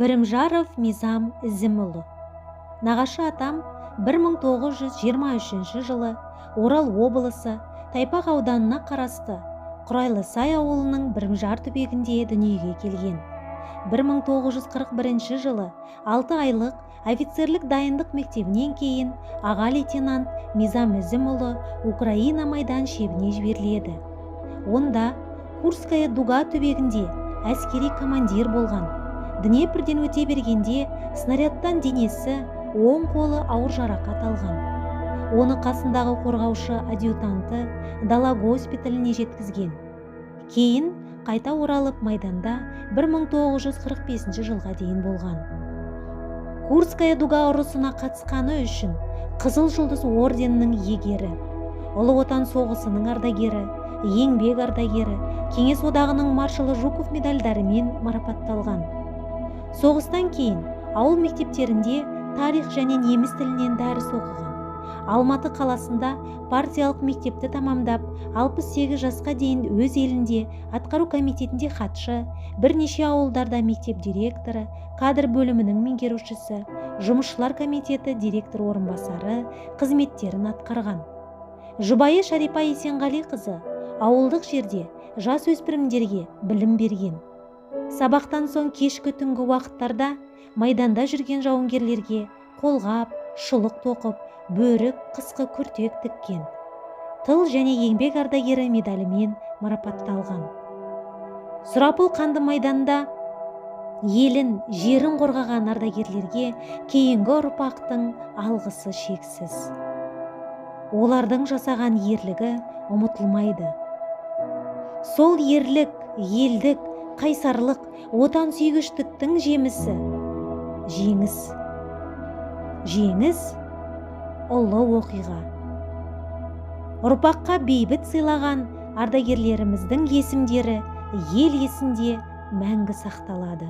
Бірімжаров Мизам Ізімұлы. Нағашы атам 1923 жылы Орал облысы Тайпақ ауданына қарасты Құрайлысай ауылының Бірімжар түбегінде дүниеге келген. 1941 жылы 6 айлық офицерлік дайындық мектебінен кейін аға лейтенант Мизам Ізімұлы Украина майдан шебіне жіберіледі. Онда Курская дуга түбегінде әскери командир болған. Днепрден өте бергенде снарядтан денесі, оң қолы ауыр жарақат алған. Оны қасындағы қорғаушы адъютанты дала госпиталіне жеткізген. Кейін қайта оралып майданда 1945 жылға дейін болған. Курская дуга ұрысына қатысқаны үшін Қызыл жұлдыз орденінің иегері, Ұлы Отан соғысының ардагері, еңбек ардагері, Кеңес одағының маршалы Жуков медальдарымен марапатталған. Соғыстан кейін ауыл мектептерінде тарих және неміс тілінен дәріс оқыған. Алматы қаласында партиялық мектепті тамамдап, 68 жасқа дейін өз елінде атқару комитетінде хатшы, бірнеше ауылдарда мектеп директоры, кадр бөлімінің меңгерушісі, жұмысшылар комитеті директор орынбасары қызметтерін атқарған. Жұбайы Шарипа Есенғалиқызы ауылдық жерде жас өспірімдерге білім берген. Сабақтан соң кешкі түнгі уақыттарда майданда жүрген жауынгерлерге қолғап, шұлық тоқып, бөрік, қысқы күртек тіккен. Тыл және еңбек ардагері медалімен марапатталған. Сұрапыл қанды майданда елін, жерін қорғаған ардагерлерге кейінгі ұрпақтың алғысы шексіз. Олардың жасаған ерлігі ұмытылмайды. Сол ерлік, елдік, қайсарлық, отансүйгіштіктің жемісі жеңіс. Жеңіс ұлы оқиға. Ұрпаққа бейбіт сыйлаған ардагерлеріміздің есімдері ел есінде мәңгі сақталады.